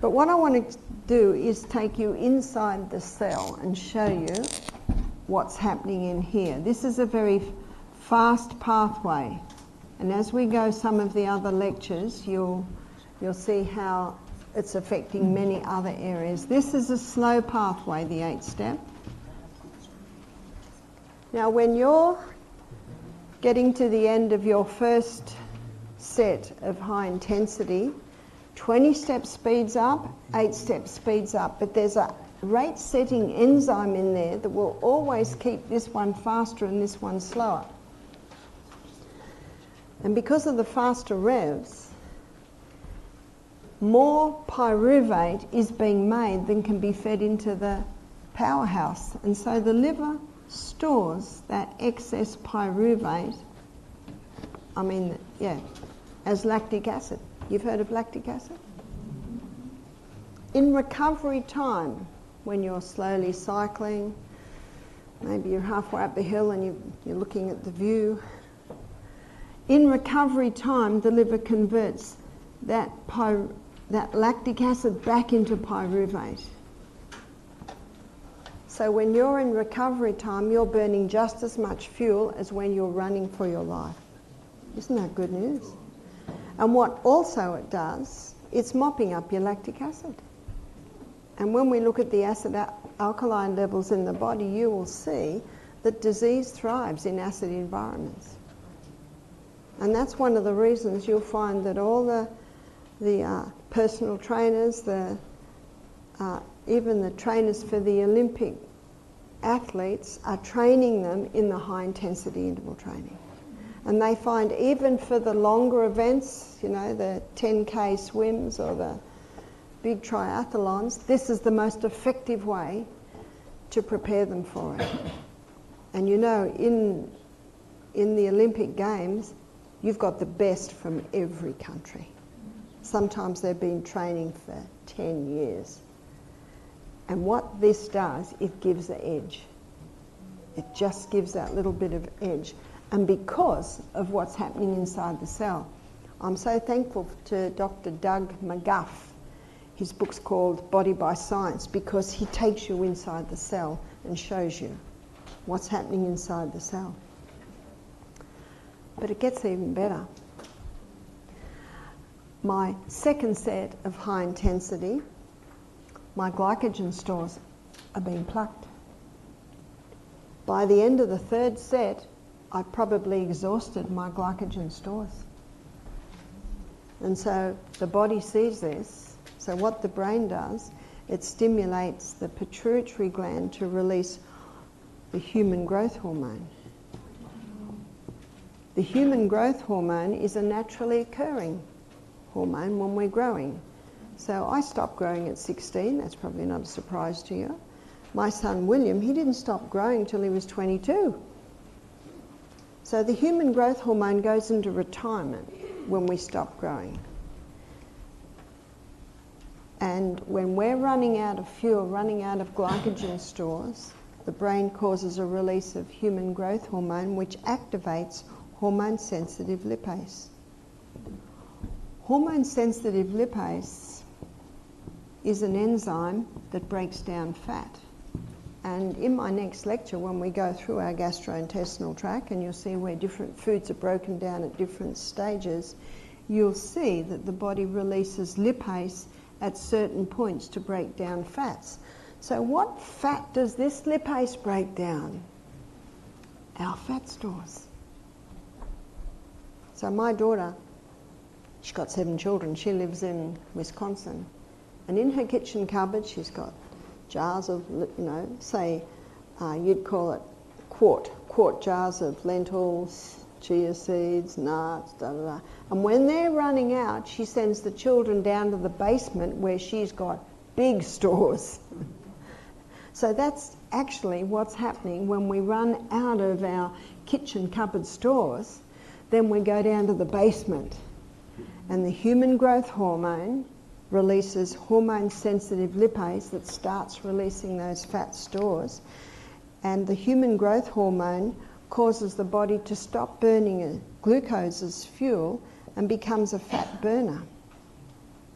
But what I want to do is take you inside the cell and show you what's happening in here. This is a very fast pathway, and as we go some of the other lectures, you'll see how it's affecting many other areas. This is a slow pathway, the 8-step. Now when you're getting to the end of your first set of high intensity, 20 steps speeds up, 8 steps speeds up, but there's a rate setting enzyme in there that will always keep this one faster and this one slower. And because of the faster revs, more pyruvate is being made than can be fed into the powerhouse. And so the liver stores that excess pyruvate, as lactic acid. You've heard of lactic acid? In recovery time, when you're slowly cycling, maybe you're halfway up the hill and you're looking at the view, in recovery time, the liver converts that lactic acid back into pyruvate. So when you're in recovery time, you're burning just as much fuel as when you're running for your life. Isn't that good news? And what also it does, it's mopping up your lactic acid. And when we look at the acid alkaline levels in the body, you will see that disease thrives in acid environments. And that's one of the reasons you'll find that all the personal trainers, even the trainers for the Olympic athletes are training them in the high intensity interval training. And they find even for the longer events, the 10K swims or the big triathlons, this is the most effective way to prepare them for it. And in the Olympic Games, you've got the best from every country. Sometimes they've been training for 10 years. And what this does, it gives the edge. It just gives that little bit of edge. And because of what's happening inside the cell, I'm so thankful to Dr. Doug McGuff. His book's called Body by Science, because he takes you inside the cell and shows you what's happening inside the cell. But it gets even better. My second set of high intensity, my glycogen stores are being plucked. By the end of the third set, I probably exhausted my glycogen stores. And so the body sees this. So what the brain does, it stimulates the pituitary gland to release the human growth hormone. The human growth hormone is a naturally occurring hormone when we're growing. So I stopped growing at 16, that's probably not a surprise to you. My son William, he didn't stop growing till he was 22. So the human growth hormone goes into retirement when we stop growing. And when we're running out of fuel, running out of glycogen stores, the brain causes a release of human growth hormone, which activates hormone-sensitive lipase. Hormone-sensitive lipase is an enzyme that breaks down fat. And in my next lecture, when we go through our gastrointestinal tract, and you'll see where different foods are broken down at different stages, you'll see that the body releases lipase at certain points to break down fats. So what fat does this lipase break down? Our fat stores. So my daughter, she's got 7 children. She lives in Wisconsin. And in her kitchen cupboard, she's got jars of, you'd call it quart jars of lentils, chia seeds, nuts, And when they're running out, she sends the children down to the basement where she's got big stores. So that's actually what's happening when we run out of our kitchen cupboard stores. Then we go down to the basement. And the human growth hormone releases hormone-sensitive lipase that starts releasing those fat stores. And the human growth hormone causes the body to stop burning glucose as fuel and becomes a fat burner.